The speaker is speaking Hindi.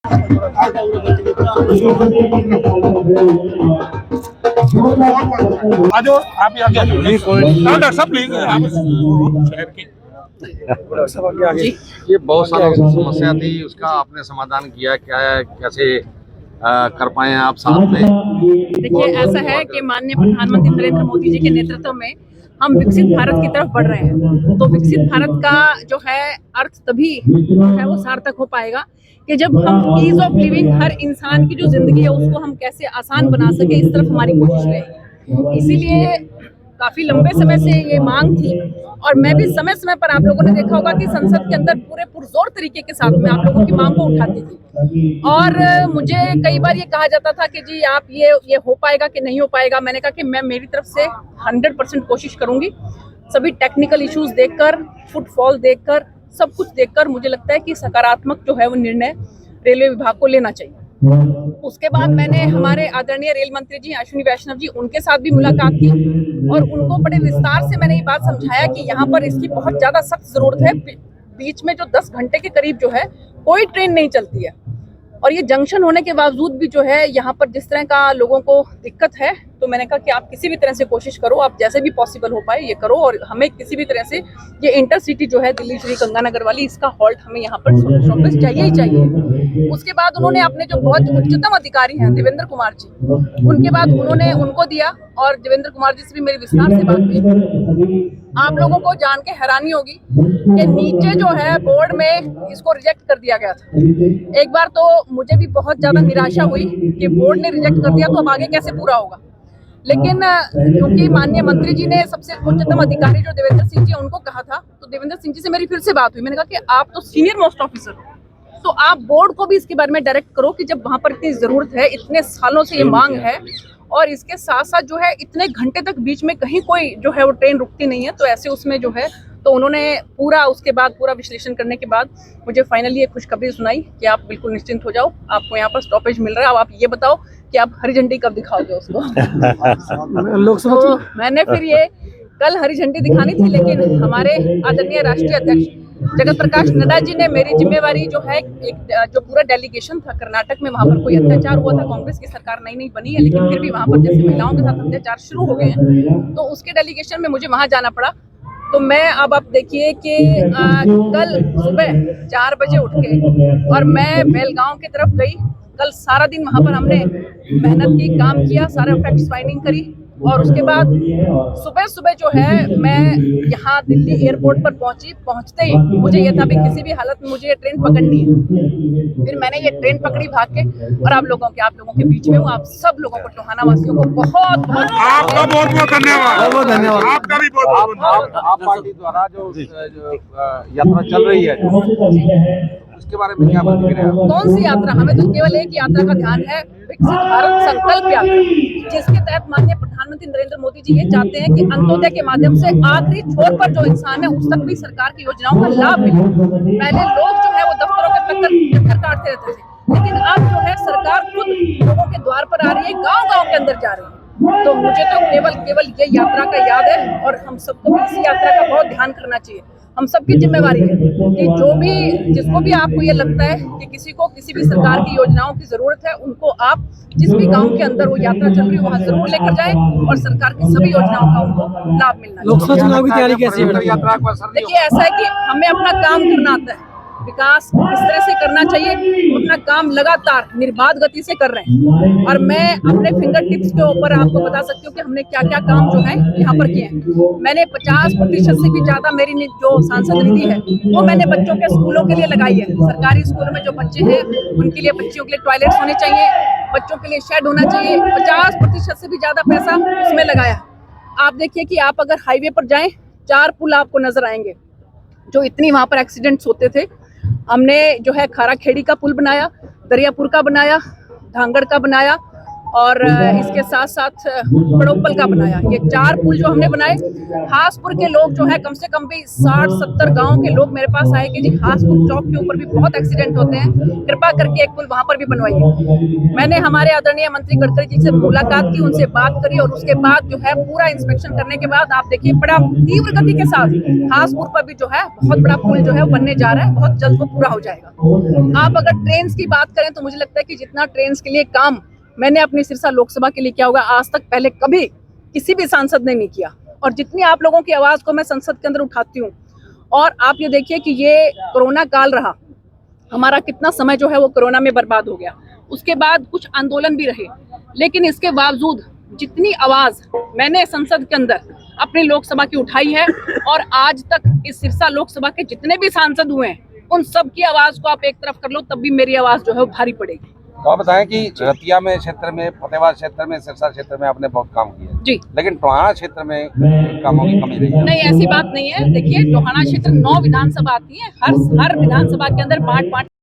आ जाओ आप ही आगे आ जाओ। डॉक्टर साहब प्लीज ये बहुत सारा समस्या थी, उसका आपने समाधान किया, क्या है, कैसे कर पाए हैं आप साथ में? देखिए, ऐसा है कि माननीय प्रधानमंत्री नरेंद्र मोदी जी के नेतृत्व में हम विकसित भारत की तरफ बढ़ रहे हैं। तो विकसित भारत का जो है अर्थ तभी है वो सार्थक हो पाएगा कि जब हम ईज ऑफ लिविंग, हर इंसान की जो जिंदगी है उसको हम कैसे आसान बना सके, इस तरफ हमारी कोशिश रहेगी। इसीलिए काफी लंबे समय से ये मांग थी और मैं भी समय समय पर, आप लोगों ने देखा होगा कि संसद के अंदर पूरे पुरजोर तरीके के साथ में आप लोगों की मांग को उठाती थी। और मुझे कई बार ये कहा जाता था कि जी आप ये हो पाएगा कि नहीं हो पाएगा। मैंने कहा कि मैं मेरी तरफ से 100% कोशिश करूंगी। सभी टेक्निकल इश्यूज देखकर, फुटफॉल देखकर, सब कुछ देखकर मुझे लगता है कि सकारात्मक जो है वो निर्णय रेलवे विभाग को लेना चाहिए। उसके बाद मैंने हमारे आदरणीय रेल मंत्री जी अश्विनी वैष्णव जी, उनके साथ भी मुलाकात की और उनको बड़े विस्तार से मैंने ये बात समझाया कि यहाँ पर इसकी बहुत ज्यादा सख्त जरूरत है। बीच में जो 10 घंटे के करीब जो है कोई ट्रेन नहीं चलती है और ये जंक्शन होने के बावजूद भी जो है यहाँ पर जिस तरह का लोगों को दिक्कत है, तो मैंने कहा कि आप किसी भी तरह से कोशिश करो, आप जैसे भी पॉसिबल हो पाए ये करो और हमें किसी भी तरह से ये इंटरसिटी जो है दिल्ली श्री गंगानगर वाली, इसका हॉल्ट हमें यहाँ पर स्टॉपेज चाहिए ही चाहिए। उसके बाद उन्होंने अपने जो बहुत उच्चतम अधिकारी हैं देवेंद्र कुमार जी, उनके बाद उन्होंने उनको दिया और देवेंद्र कुमार जी से भी मेरी विस्तार से बात हुई। आप लोगों को जान के हैरानी होगी कि नीचे जो है बोर्ड में इसको रिजेक्ट कर दिया गया था। एक बार तो मुझे भी बहुत ज्यादा निराशा हुई कि बोर्ड ने रिजेक्ट कर दिया तो अब आगे कैसे पूरा होगा। लेकिन क्योंकि माननीय मंत्री जी ने सबसे उच्चतम अधिकारी जो देवेंद्र सिंह जी उनको कहा था, तो देवेंद्र सिंह जी से मेरी फिर से बात हुई। मैंने कहा कि आप तो सीनियर मोस्ट ऑफिसर हो, तो आप बोर्ड को भी इसके बारे में डायरेक्ट करो कि जब वहां पर इतनी जरूरत है, इतने सालों से ये मांग है और इसके साथ साथ जो है इतने घंटे तक बीच में कहीं कोई जो है वो ट्रेन रुकती नहीं है, तो ऐसे उसमें जो है, तो उन्होंने पूरा उसके बाद पूरा विश्लेषण करने के बाद मुझे फाइनली ये खुशखबरी सुनाई कि आप बिल्कुल निश्चिंत हो जाओ, आपको यहाँ पर स्टॉपेज मिल रहा है। अब आप ये बताओ कि आप हरी झंडी कब दिखाओगे उसको। तो मैंने फिर ये कल हरी झंडी दिखानी थी, लेकिन हमारे आदरणीय राष्ट्रीय अध्यक्ष जगत प्रकाश नड्डा जी ने मेरी जिम्मेवारी जो है, एक जो पूरा डेलीगेशन था कर्नाटक में, वहां पर कोई अत्याचार हुआ था, कांग्रेस की सरकार नई बनी है लेकिन फिर भी वहां पर जैसे महिलाओं के साथ अत्याचार शुरू हो गए हैं, तो उसके डेलीगेशन में मुझे वहां जाना पड़ा। तो मैं अब आप देखिए कि कल सुबह 4 बजे उठ के और मैं बेलगांव की तरफ गई। कल सारा दिन वहां पर हमने मेहनत की, काम किया, सारे फैक्ट्स फाइंडिंग करी और उसके बाद सुबह सुबह जो है मैं यहाँ दिल्ली एयरपोर्ट पर पहुंची। पहुंचते ही मुझे ये था भी किसी भी हालत में मुझे ये ट्रेन पकड़नी है। फिर मैंने ये ट्रेन पकड़ी भाग के और आप लोगों के बीच में हूँ। आप सब लोगों को, टोहाना वासियों को बहुत बहुत आपका बहुत बहुत धन्यवाद। बहुत धन्यवाद। आपका भी बहुत बहुत आप पार्टी द्वारा जो यात्रा चल रही है उसके बारे में क्या प्रतिक्रिया? कौन सी यात्रा? हमें तो केवल एक यात्रा का ध्यान है, विकसित भारत संकल्प यात्रा, जिसके तहत माननीय प्रधानमंत्री नरेंद्र मोदी जी ये चाहते हैं कि अंत्योदय के माध्यम से आखिरी छोर पर जो इंसान है उस तक भी सरकार की योजनाओं का लाभ मिले। पहले लोग जो है वो दफ्तरों के चक्कर काटते रहते थे, लेकिन अब जो है सरकार खुद लोगों के द्वार पर आ रही है, गाँव-गाँव के अंदर जा रही है। तो मुझे तो केवल ये यात्रा का याद है और हम सबको भी इसी यात्रा का बहुत ध्यान करना चाहिए। हम सबकी जिम्मेवारी है कि जो भी, जिसको भी आपको ये लगता है कि किसी को किसी भी सरकार की योजनाओं की जरूरत है, उनको आप जिस भी गांव के अंदर वो यात्रा चल रही है वहाँ जरूर लेकर जाएं और सरकार की सभी योजनाओं का उनको लाभ मिलना चाहिए। लोकसभा चुनाव की तैयारी कैसी है? यात्रा को असर नहीं देखिए, ऐसा है कि हमें अपना काम करना आता है, विकास किस तरह से करना चाहिए, अपना काम लगातार निर्बाध गति से कर रहे हैं और मैं अपने फिंगर टिप्स के ऊपर आपको बता सकती हूँ कि हमने क्या क्या काम जो है यहाँ पर किए हैं। मैंने 50% से भी ज्यादा मेरी जो सांसद निधि है वो मैंने बच्चों के स्कूलों के लिए लगाई है। सरकारी स्कूलों में जो बच्चे हैं उनके लिए, बच्चियों के लिए टॉयलेट्स होने चाहिए, बच्चों के लिए शेड होना चाहिए। 50% से भी ज्यादा पैसा उसमें लगाया। आप देखिए कि आप अगर हाईवे पर जाएं, 4 पुल आपको नजर आएंगे जो इतनी वहां पर एक्सीडेंट्स होते थे। हमने जो है खारा खेड़ी का पुल बनाया, दरियापुर का बनाया, धांगड़ का बनाया और इसके साथ साथ बड़ोपल का बनाया। ये 4 पुल जो हमने बनाए, हासपुर के लोग जो है कम से कम भी 60-70 गांव के लोग मेरे पास आए कि जी हासपुर चौक के ऊपर भी बहुत एक्सीडेंट होते हैं, कृपा करके एक पुल वहां पर भी बनवाइए। मैंने हमारे आदरणीय मंत्री गडकरी जी से मुलाकात की, उनसे बात करी और उसके बाद जो है पूरा इंस्पेक्शन करने के बाद आप देखिए बड़ा तीव्र गति के साथ हासपुर पर भी जो है बहुत बड़ा पुल जो है बनने जा रहा है, बहुत जल्द वो पूरा हो जाएगा। आप अगर ट्रेन की बात करें तो मुझे लगता है कि जितना ट्रेन के लिए काम मैंने अपनी सिरसा लोकसभा के लिए किया होगा, आज तक पहले कभी किसी भी सांसद ने नहीं किया। और जितनी आप लोगों की आवाज को मैं संसद के अंदर उठाती हूँ, और आप ये देखिए कि ये कोरोना काल रहा, हमारा कितना समय जो है वो कोरोना में बर्बाद हो गया। उसके बाद कुछ आंदोलन भी रहे, लेकिन इसके बावजूद जितनी आवाज मैंने संसद के अंदर अपनी लोकसभा की उठाई है, और आज तक इस सिरसा लोकसभा के जितने भी सांसद हुए हैं उन सब की आवाज को आप एक तरफ कर लो, तब भी मेरी आवाज जो है वो भारी पड़ेगी। तो आप बताएं कि रतिया में क्षेत्र में, फतेहाबाद क्षेत्र में, सिरसा क्षेत्र में आपने बहुत काम किया जी, लेकिन टोहाना क्षेत्र में कामों की कमी रही है। नहीं, ऐसी बात नहीं है। देखिए टोहाना क्षेत्र 9 विधानसभा आती है, हर विधानसभा के अंदर 5-5